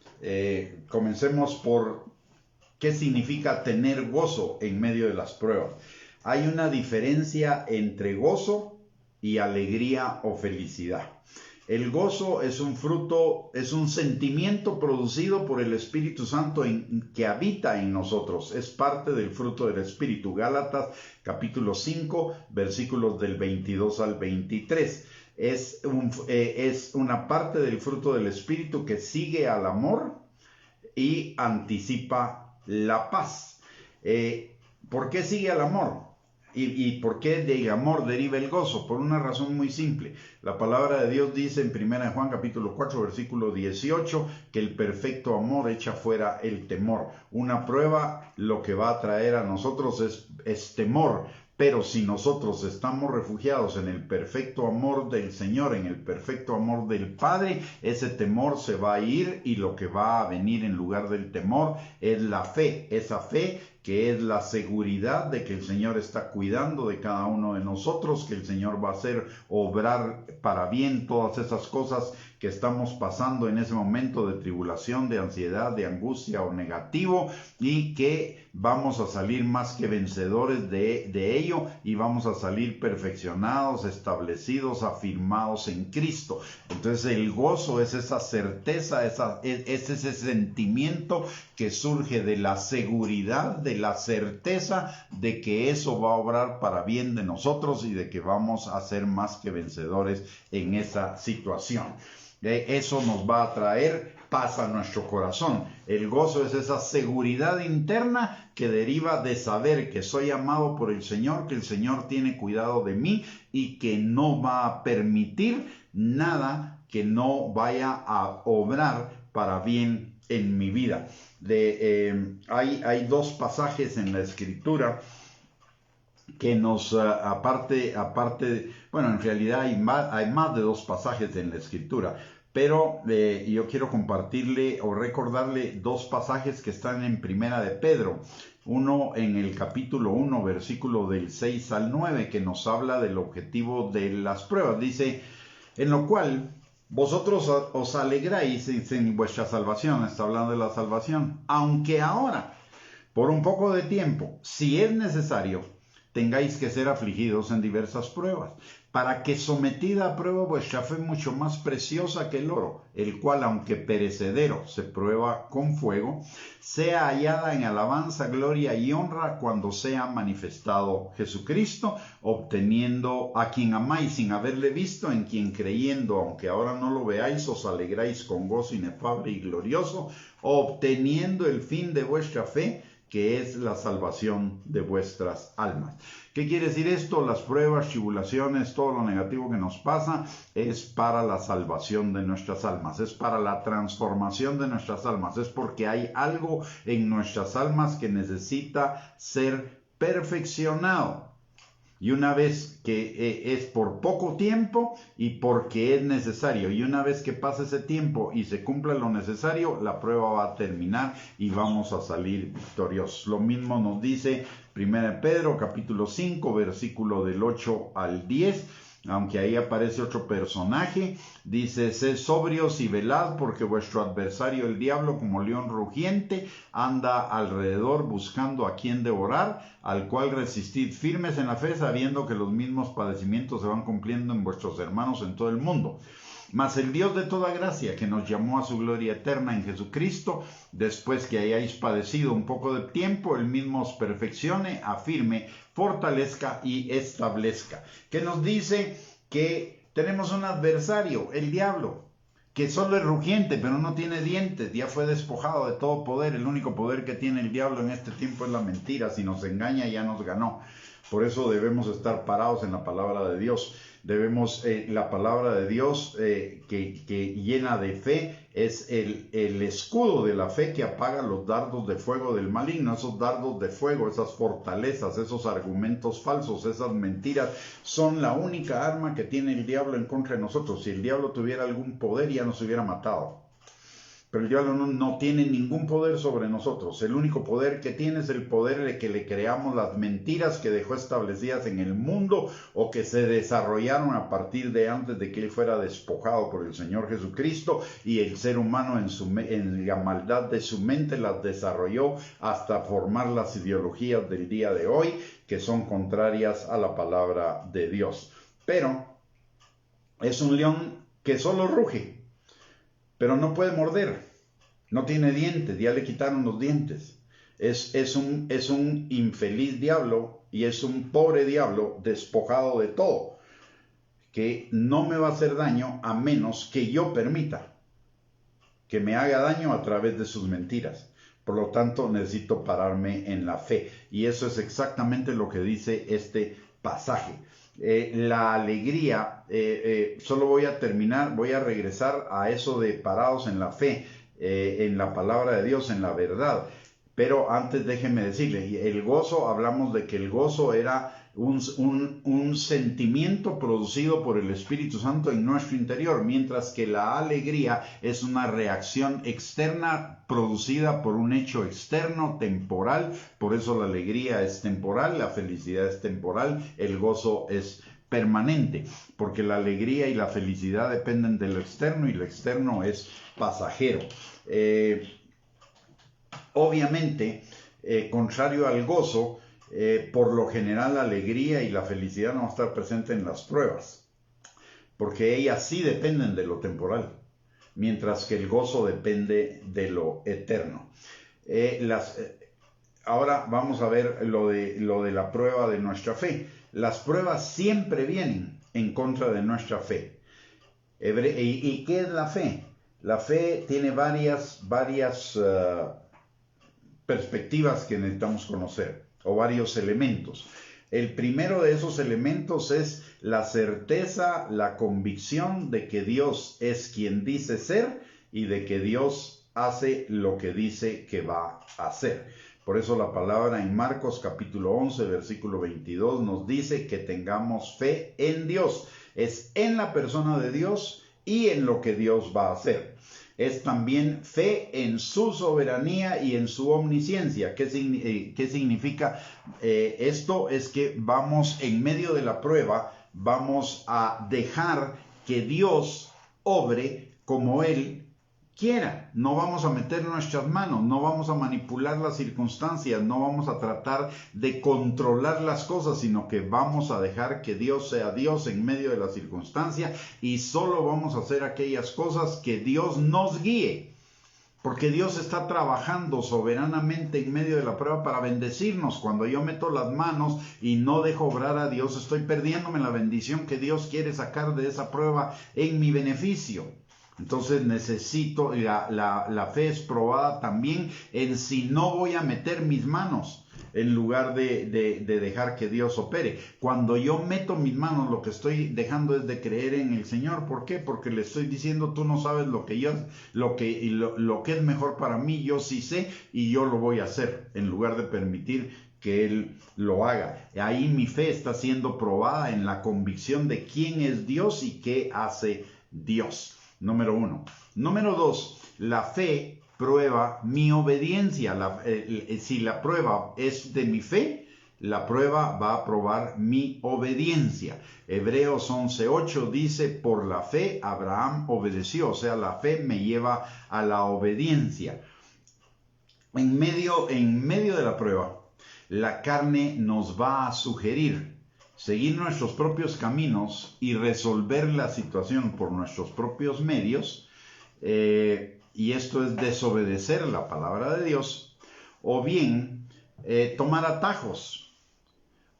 comencemos por ¿Qué significa tener gozo en medio de las pruebas? Hay una diferencia entre gozo y alegría o felicidad. El gozo es un fruto, es un sentimiento producido por el Espíritu Santo que habita en nosotros. Es parte del fruto del Espíritu. Gálatas capítulo 5, versículos del 22 al 23. Es una parte del fruto del Espíritu que sigue al amor y anticipa la paz. ¿Por qué sigue al amor? ¿Y por qué del amor deriva el gozo? Por una razón muy simple. La palabra de Dios dice en 1 Juan capítulo 4 versículo 18 que el perfecto amor echa fuera el temor. Una prueba lo que va a traer a nosotros es temor. Pero si nosotros estamos refugiados en el perfecto amor del Señor, en el perfecto amor del Padre, ese temor se va a ir y lo que va a venir en lugar del temor es la fe. Esa fe que es la seguridad de que el Señor está cuidando de cada uno de nosotros, que el Señor va a hacer obrar para bien todas esas cosas que estamos pasando en ese momento de tribulación, de ansiedad, de angustia o negativo, y que vamos a salir más que vencedores de ello y vamos a salir perfeccionados, establecidos, afirmados en Cristo. Entonces el gozo es esa certeza, es ese sentimiento que surge de la seguridad, de la certeza de que eso va a obrar para bien de nosotros y de que vamos a ser más que vencedores en esa situación. Eso nos va a traer paz a nuestro corazón. El gozo es esa seguridad interna que deriva de saber que soy amado por el Señor, que el Señor tiene cuidado de mí y que no va a permitir nada que no vaya a obrar para bien en mi vida. Hay dos pasajes en la Escritura que nos, bueno, en realidad hay más de dos pasajes en la Escritura, pero yo quiero compartirle o recordarle dos pasajes que están en Primera de Pedro. Uno en el capítulo 1, versículo del 6 al 9, que nos habla del objetivo de las pruebas. Dice, en lo cual vosotros os alegráis en vuestra salvación. Está hablando de la salvación. Aunque ahora, por un poco de tiempo, si es necesario, tengáis que ser afligidos en diversas pruebas, para que sometida a prueba vuestra fe mucho más preciosa que el oro, el cual, aunque perecedero, se prueba con fuego, sea hallada en alabanza, gloria y honra cuando sea manifestado Jesucristo, obteniendo a quien amáis sin haberle visto, en quien creyendo, aunque ahora no lo veáis, os alegráis con gozo inefable y glorioso, obteniendo el fin de vuestra fe, que es la salvación de vuestras almas. ¿Qué quiere decir esto? Las pruebas, tribulaciones, todo lo negativo que nos pasa es para la salvación de nuestras almas, es para la transformación de nuestras almas, es porque hay algo en nuestras almas que necesita ser perfeccionado. Y una vez que es por poco tiempo y porque es necesario, y una vez que pase ese tiempo y se cumpla lo necesario, la prueba va a terminar y vamos a salir victoriosos. Lo mismo nos dice 1 Pedro capítulo 5, versículo del 8 al 10. Aunque ahí aparece otro personaje, dice, sed sobrios y velad, porque vuestro adversario el diablo, como león rugiente, anda alrededor buscando a quien devorar, al cual resistid firmes en la fe, sabiendo que los mismos padecimientos se van cumpliendo en vuestros hermanos en todo el mundo. Mas el Dios de toda gracia, que nos llamó a su gloria eterna en Jesucristo, después que hayáis padecido un poco de tiempo, Él mismo os perfeccione, afirme, fortalezca y establezca. Que nos dice que tenemos un adversario, el diablo, que solo es rugiente, pero no tiene dientes, ya fue despojado de todo poder. El único poder que tiene el diablo en este tiempo es la mentira. Si nos engaña, ya nos ganó. Por eso debemos estar parados en la palabra de Dios. La palabra de Dios que llena de fe es el escudo de la fe que apaga los dardos de fuego del maligno. Esos dardos de fuego, esas fortalezas, esos argumentos falsos, esas mentiras son la única arma que tiene el diablo en contra de nosotros. Si el diablo tuviera algún poder, ya nos hubiera matado. Pero el diablo no tiene ningún poder sobre nosotros. El único poder que tiene es el poder de que le creamos las mentiras que dejó establecidas en el mundo o que se desarrollaron a partir de antes de que él fuera despojado por el Señor Jesucristo, y el ser humano en la maldad de su mente las desarrolló hasta formar las ideologías del día de hoy, que son contrarias a la palabra de Dios. Pero es un león que solo ruge, pero no puede morder, no tiene dientes, ya le quitaron los dientes. Es un infeliz diablo y es un pobre diablo despojado de todo, que no me va a hacer daño a menos que yo permita que me haga daño a través de sus mentiras. Por lo tanto, necesito pararme en la fe. Y eso es exactamente lo que dice este pasaje. La alegría, solo voy a regresar a eso de parados en la fe, en la palabra de Dios, en la verdad. Pero antes déjenme decirle, el gozo, hablamos de que el gozo era un sentimiento producido por el Espíritu Santo en nuestro interior, mientras que la alegría es una reacción externa producida por un hecho externo, temporal. Por eso la alegría es temporal, la felicidad es temporal, el gozo es permanente, porque la alegría y la felicidad dependen de lo externo y lo externo es pasajero. Obviamente, contrario al gozo, por lo general la alegría y la felicidad no van a estar presentes en las pruebas, porque ellas sí dependen de lo temporal, mientras que el gozo depende de lo eterno. Ahora vamos a ver lo de la prueba de nuestra fe. Las pruebas siempre vienen en contra de nuestra fe. ¿Y qué es la fe? La fe tiene varias perspectivas que necesitamos conocer, o varios elementos. El primero de esos elementos es la certeza, la convicción de que Dios es quien dice ser y de que Dios hace lo que dice que va a hacer. Por eso la palabra en Marcos capítulo 11, versículo 22 nos dice que tengamos fe en Dios. Es en la persona de Dios y en lo que Dios va a hacer. Es también fe en su soberanía y en su omnisciencia. ¿Qué significa esto? Es que vamos en medio de la prueba, vamos a dejar que Dios obre como Él quiera. No vamos a meter nuestras manos, no vamos a manipular las circunstancias, no vamos a tratar de controlar las cosas, sino que vamos a dejar que Dios sea Dios en medio de la circunstancia, y solo vamos a hacer aquellas cosas que Dios nos guíe, porque Dios está trabajando soberanamente en medio de la prueba para bendecirnos. Cuando yo meto las manos y no dejo obrar a Dios, estoy perdiéndome la bendición que Dios quiere sacar de esa prueba en mi beneficio. Entonces necesito, la fe es probada también en si no voy a meter mis manos en lugar de dejar que Dios opere. Cuando yo meto mis manos, lo que estoy dejando es de creer en el Señor. ¿Por qué? Porque le estoy diciendo, tú no sabes lo que es mejor para mí, yo sí sé y yo lo voy a hacer, en lugar de permitir que Él lo haga. Ahí mi fe está siendo probada en la convicción de quién es Dios y qué hace Dios. Número 1. Número 2, la fe prueba mi obediencia. Si la prueba es de mi fe, la prueba va a probar mi obediencia. Hebreos 11:8 dice, por la fe Abraham obedeció. O sea, la fe me lleva a la obediencia. En medio de la prueba, la carne nos va a sugerir seguir nuestros propios caminos y resolver la situación por nuestros propios medios, y esto es desobedecer la palabra de Dios, o bien tomar atajos,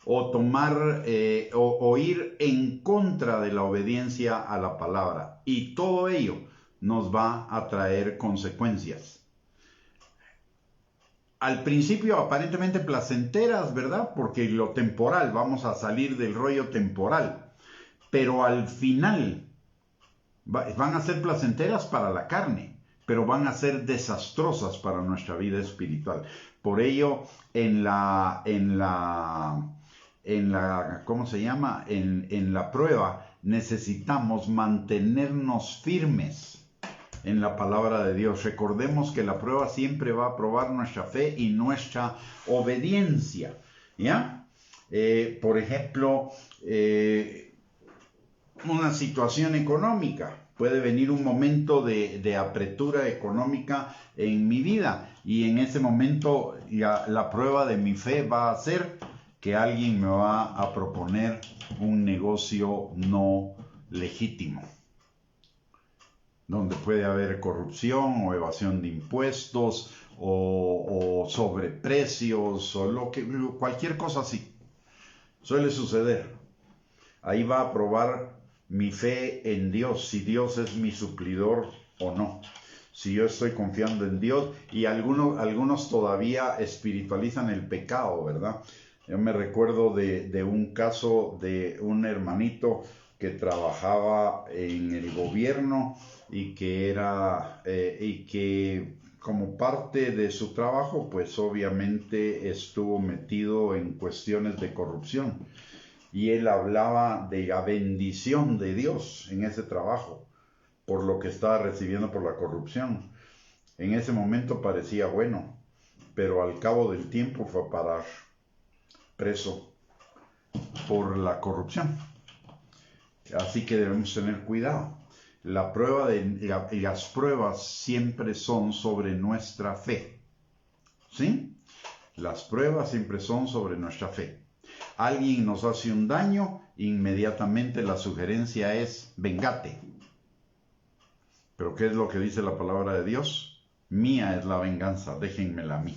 o ir en contra de la obediencia a la palabra, y todo ello nos va a traer consecuencias. Al principio aparentemente placenteras, ¿verdad? Porque lo temporal, vamos a salir del rollo temporal. Pero al final van a ser placenteras para la carne, pero van a ser desastrosas para nuestra vida espiritual. Por ello, en la ¿cómo se llama? En la prueba necesitamos mantenernos firmes. en la palabra de Dios. Recordemos que la prueba siempre va a probar nuestra fe y nuestra obediencia, ¿ya? Por ejemplo, una situación económica. Puede venir un momento de apretura económica en mi vida y en ese momento la prueba de mi fe va a ser que alguien me va a proponer un negocio no legítimo, donde puede haber corrupción o evasión de impuestos o sobreprecios o cualquier cosa así. Suele suceder. Ahí va a probar mi fe en Dios, si Dios es mi suplidor o no. Si yo estoy confiando en Dios, y algunos todavía espiritualizan el pecado, ¿verdad? Yo me recuerdo de un caso de un hermanito que trabajaba en el gobierno y que como parte de su trabajo, pues obviamente estuvo metido en cuestiones de corrupción. Y él hablaba de la bendición de Dios en ese trabajo, por lo que estaba recibiendo por la corrupción. En ese momento parecía bueno, pero al cabo del tiempo fue a parar preso por la corrupción. Así que debemos tener cuidado. Las pruebas siempre son sobre nuestra fe. ¿Sí? Las pruebas siempre son sobre nuestra fe. Alguien nos hace un daño, inmediatamente la sugerencia es vengate. Pero ¿qué es lo que dice la palabra de Dios? Mía es la venganza, déjenmela a mí.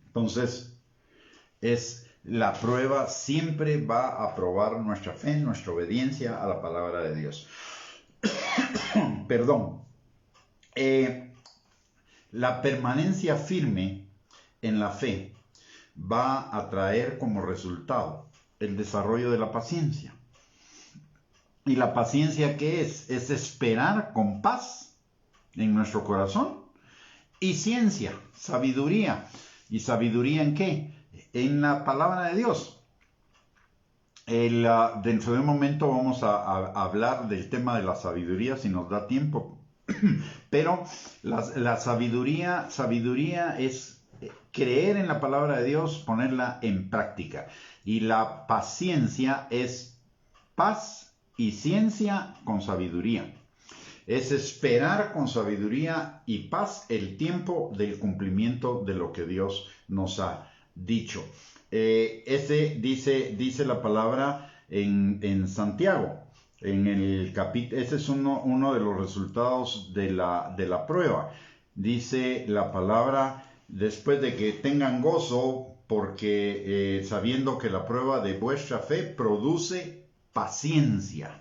Entonces, la prueba siempre va a probar nuestra fe, nuestra obediencia a la palabra de Dios. Perdón. La permanencia firme en la fe va a traer como resultado el desarrollo de la paciencia. ¿Y la paciencia qué es? Es esperar con paz en nuestro corazón y ciencia, sabiduría. ¿Y sabiduría en qué? En la palabra de Dios. Dentro de un momento vamos a hablar del tema de la sabiduría si nos da tiempo. Pero la sabiduría es creer en la palabra de Dios, ponerla en práctica. Y la paciencia es paz y ciencia con sabiduría. Es esperar con sabiduría y paz el tiempo del cumplimiento de lo que Dios nos ha dicho. Dice la palabra en Santiago. Ese es uno de los resultados de la prueba. Dice la palabra: después de que tengan gozo, porque sabiendo que la prueba de vuestra fe produce paciencia.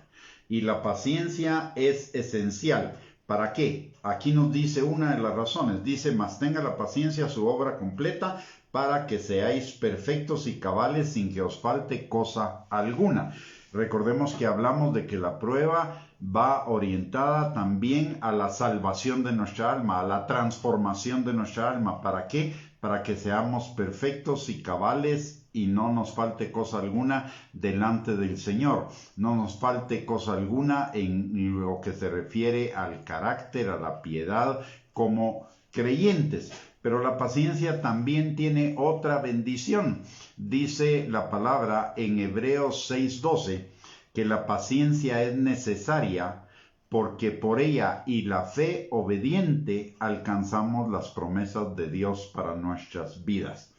Y la paciencia es esencial. ¿Para qué? Aquí nos dice una de las razones. Dice: mas tenga la paciencia su obra completa, para que seáis perfectos y cabales sin que os falte cosa alguna. Recordemos que hablamos de que la prueba va orientada también a la salvación de nuestra alma, a la transformación de nuestra alma. ¿Para qué? Para que seamos perfectos y cabales y no nos falte cosa alguna delante del Señor. No nos falte cosa alguna en lo que se refiere al carácter, a la piedad como creyentes. Pero la paciencia también tiene otra bendición. Dice la palabra en Hebreos 6:12 que la paciencia es necesaria porque por ella y la fe obediente alcanzamos las promesas de Dios para nuestras vidas.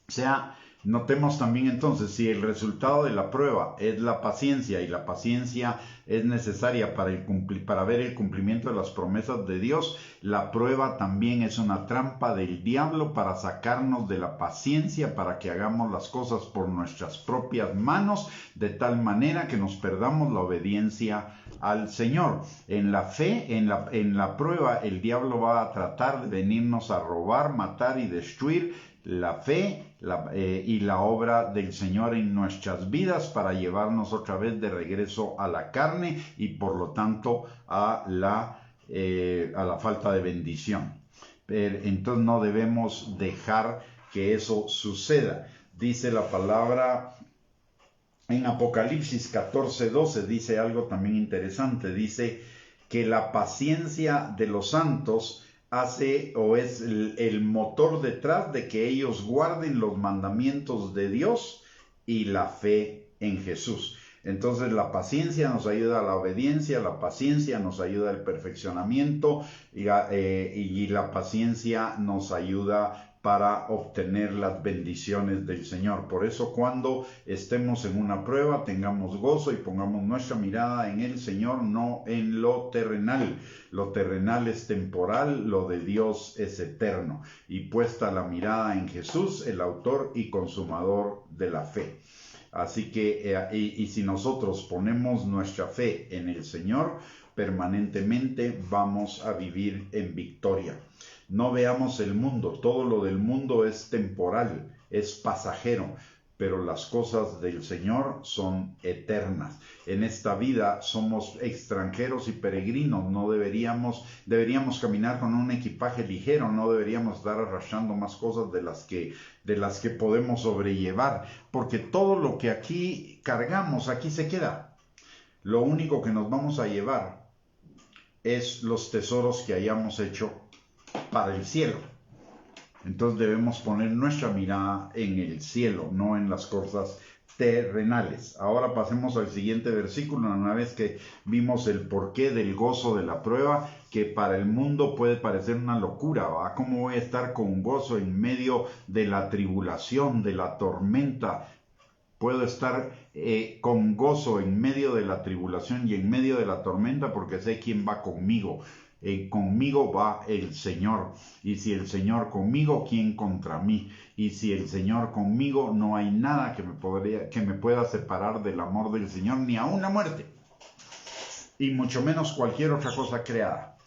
O sea, notemos también entonces, si el resultado de la prueba es la paciencia y la paciencia es necesaria para ver el cumplimiento de las promesas de Dios, la prueba también es una trampa del diablo para sacarnos de la paciencia, para que hagamos las cosas por nuestras propias manos, de tal manera que nos perdamos la obediencia al Señor. En la fe, en la prueba, el diablo va a tratar de venirnos a robar, matar y destruir la fe y la obra del Señor en nuestras vidas, para llevarnos otra vez de regreso a la carne y por lo tanto a la falta de bendición. Entonces no debemos dejar que eso suceda. Dice la palabra en Apocalipsis 14:12, dice algo también interesante. Dice: que la paciencia de los santos hace o es el motor detrás de que ellos guarden los mandamientos de Dios y la fe en Jesús. Entonces la paciencia nos ayuda a la obediencia, la paciencia nos ayuda al perfeccionamiento y la paciencia nos ayuda para obtener las bendiciones del Señor. Por eso cuando estemos en una prueba tengamos gozo y pongamos nuestra mirada en el Señor, no en lo terrenal. Lo terrenal es temporal, lo de Dios es eterno. Y puesta la mirada en Jesús, el autor y consumador de la fe. Así que, y si nosotros ponemos nuestra fe en el Señor, permanentemente vamos a vivir en victoria. No veamos el mundo, todo lo del mundo es temporal, es pasajero, pero las cosas del Señor son eternas. En esta vida somos extranjeros y peregrinos, no deberíamos caminar con un equipaje ligero, no deberíamos estar arrastrando más cosas de las que podemos sobrellevar, porque todo lo que aquí cargamos, aquí se queda. Lo único que nos vamos a llevar es los tesoros que hayamos hecho para el cielo. Entonces debemos poner nuestra mirada en el cielo, no en las cosas terrenales. Ahora pasemos al siguiente versículo, una vez que vimos el porqué del gozo de la prueba, que para el mundo puede parecer una locura, ¿va? ¿Cómo voy a estar con gozo en medio de la tribulación, de la tormenta? Puedo estar con gozo en medio de la tribulación y en medio de la tormenta porque sé quién va conmigo. Conmigo va el Señor, y si el Señor conmigo, ¿quién contra mí? Y si el Señor conmigo, no hay nada que me pueda separar del amor del Señor, ni aun la muerte, y mucho menos cualquier otra cosa creada.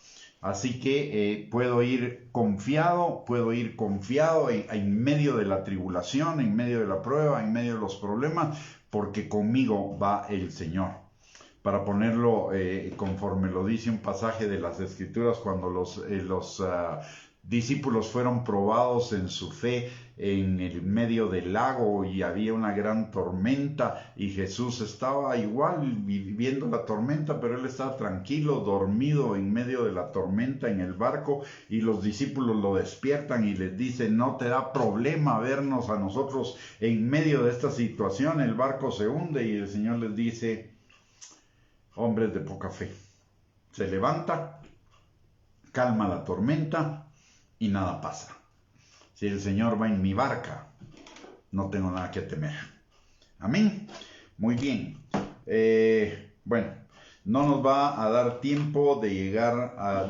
Así que puedo ir confiado en medio de la tribulación, en medio de la prueba, en medio de los problemas, porque conmigo va el Señor. Para ponerlo conforme lo dice un pasaje de las Escrituras, cuando los discípulos fueron probados en su fe en el medio del lago y había una gran tormenta y Jesús estaba igual viviendo la tormenta, pero él estaba tranquilo, dormido en medio de la tormenta en el barco, y los discípulos lo despiertan y les dicen: no te da problema vernos a nosotros en medio de esta situación, el barco se hunde, y el Señor les dice: hombres de poca fe. Se levanta, calma la tormenta y nada pasa. Si el Señor va en mi barca, no tengo nada que temer. Amén. Muy bien. Bueno, no nos va a dar tiempo de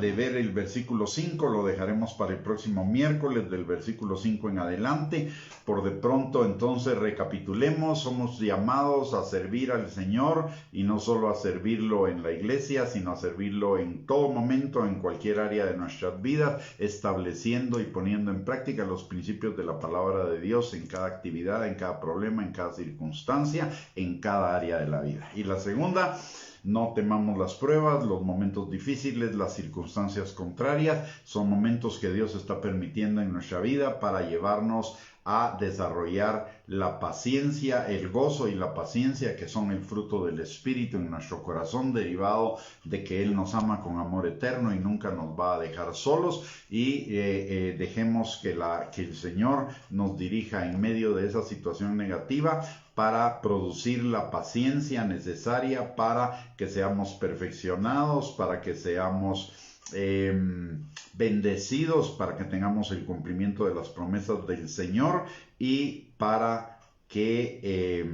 de ver el versículo 5, lo dejaremos para el próximo miércoles, del versículo 5 en adelante. Por de pronto, entonces, recapitulemos: somos llamados a servir al Señor, y no solo a servirlo en la iglesia, sino a servirlo en todo momento, en cualquier área de nuestras vidas, estableciendo y poniendo en práctica los principios de la palabra de Dios en cada actividad, en cada problema, en cada circunstancia, en cada área de la vida. Y la segunda: no temamos las pruebas, los momentos difíciles, las circunstancias contrarias. Son momentos que Dios está permitiendo en nuestra vida para llevarnos a desarrollar la paciencia, el gozo y la paciencia, que son el fruto del Espíritu en nuestro corazón, derivado de que Él nos ama con amor eterno y nunca nos va a dejar solos. Y dejemos que el Señor nos dirija en medio de esa situación negativa, para producir la paciencia necesaria para que seamos perfeccionados, para que seamos bendecidos, para que tengamos el cumplimiento de las promesas del Señor, y para que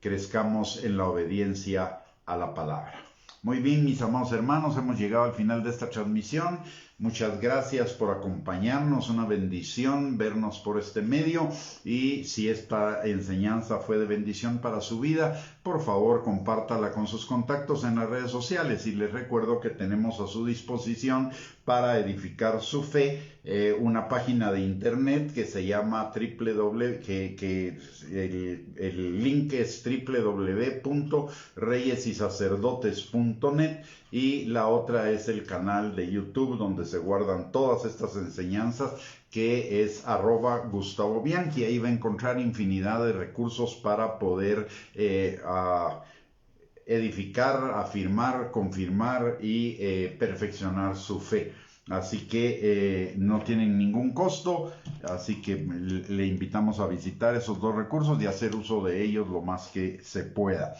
crezcamos en la obediencia a la palabra. Muy bien, mis amados hermanos, hemos llegado al final de esta transmisión. Muchas gracias por acompañarnos, una bendición vernos por este medio, y si esta enseñanza fue de bendición para su vida, por favor compártala con sus contactos en las redes sociales, y les recuerdo que tenemos a su disposición para edificar su fe una página de internet que se llama el link es www.reyesysacerdotes.net, y la otra es el canal de YouTube donde se guardan todas estas enseñanzas, que es @Gustavo Bianchi. Ahí va a encontrar infinidad de recursos para poder edificar, afirmar, confirmar y perfeccionar su fe. Así que no tienen ningún costo, así que le invitamos a visitar esos dos recursos y hacer uso de ellos lo más que se pueda.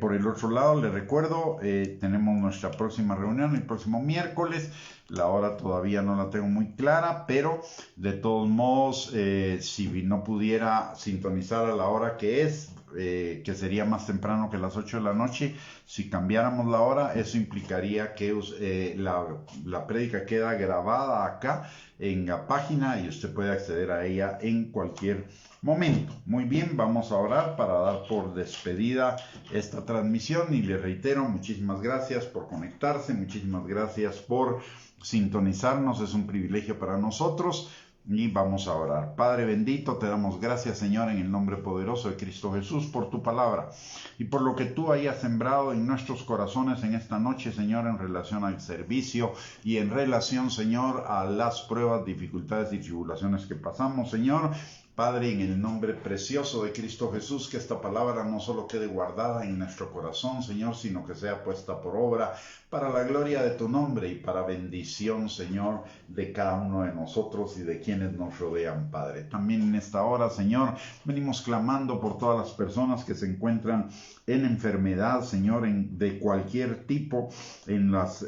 Por el otro lado, les recuerdo, tenemos nuestra próxima reunión el próximo miércoles. La hora todavía no la tengo muy clara, pero de todos modos, si no pudiera sintonizar a la hora que es, que sería más temprano que las 8 de la noche, si cambiáramos la hora, eso implicaría que la prédica queda grabada acá en la página y usted puede acceder a ella en cualquier momento. Muy bien, vamos a orar para dar por despedida esta transmisión y le reitero, muchísimas gracias por conectarse, muchísimas gracias por sintonizarnos, es un privilegio para nosotros. Y vamos a orar. Padre bendito, te damos gracias, Señor, en el nombre poderoso de Cristo Jesús, por tu palabra y por lo que tú hayas sembrado en nuestros corazones en esta noche, Señor, en relación al servicio y en relación, Señor, a las pruebas, dificultades y tribulaciones que pasamos, Señor. Padre, en el nombre precioso de Cristo Jesús, que esta palabra no solo quede guardada en nuestro corazón, Señor, sino que sea puesta por obra para la gloria de tu nombre y para bendición, Señor, de cada uno de nosotros y de quienes nos rodean, Padre. También en esta hora, Señor, venimos clamando por todas las personas que se encuentran en enfermedad, Señor, de cualquier tipo, en las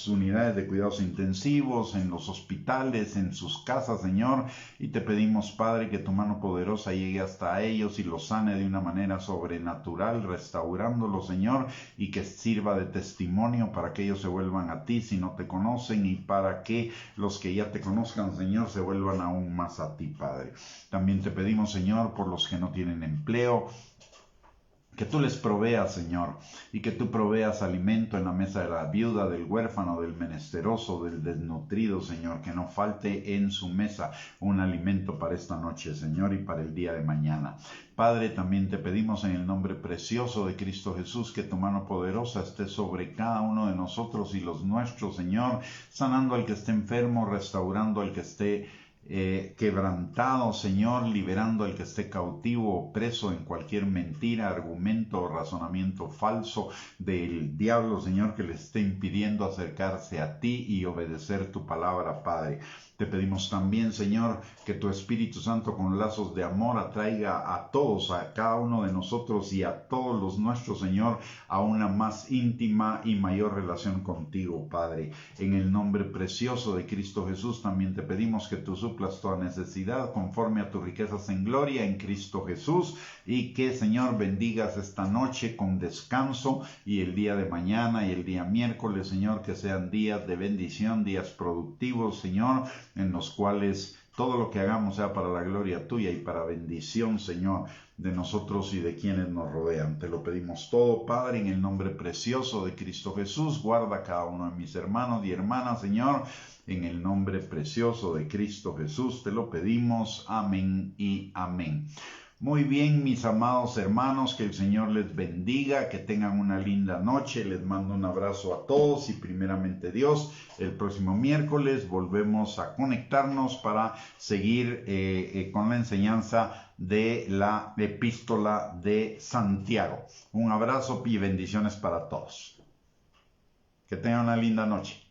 unidades de cuidados intensivos, en los hospitales, en sus casas, Señor, y te pedimos, Padre, que tu mano poderosa llegue hasta ellos y los sane de una manera sobrenatural, restaurándolos, Señor, y que sirva de testimonio para que ellos se vuelvan a ti si no te conocen y para que los que ya te conozcan, Señor, se vuelvan aún más a ti, Padre. También te pedimos, Señor, por los que no tienen empleo, que tú les proveas, Señor, y que tú proveas alimento en la mesa de la viuda, del huérfano, del menesteroso, del desnutrido, Señor, que no falte en su mesa un alimento para esta noche, Señor, y para el día de mañana. Padre, también te pedimos en el nombre precioso de Cristo Jesús que tu mano poderosa esté sobre cada uno de nosotros y los nuestros, Señor, sanando al que esté enfermo, restaurando al que esté quebrantado, Señor, liberando al que esté cautivo o preso en cualquier mentira, argumento o razonamiento falso del diablo, Señor, que le esté impidiendo acercarse a ti y obedecer tu palabra, Padre. Te pedimos también, Señor, que tu Espíritu Santo con lazos de amor atraiga a todos, a cada uno de nosotros y a todos los nuestros, Señor, a una más íntima y mayor relación contigo, Padre. En el nombre precioso de Cristo Jesús también te pedimos que tú suplas toda necesidad conforme a tus riquezas en gloria en Cristo Jesús y que, Señor, bendigas esta noche con descanso y el día de mañana y el día miércoles, Señor, que sean días de bendición, días productivos, Señor, en los cuales todo lo que hagamos sea para la gloria tuya y para bendición, Señor, de nosotros y de quienes nos rodean. Te lo pedimos todo, Padre, en el nombre precioso de Cristo Jesús. Guarda a cada uno de mis hermanos y hermanas, Señor, en el nombre precioso de Cristo Jesús. Te lo pedimos. Amén y amén. Muy bien, mis amados hermanos, que el Señor les bendiga, que tengan una linda noche. Les mando un abrazo a todos y primeramente Dios, el próximo miércoles volvemos a conectarnos para seguir con la enseñanza de la epístola de Santiago. Un abrazo y bendiciones para todos. Que tengan una linda noche.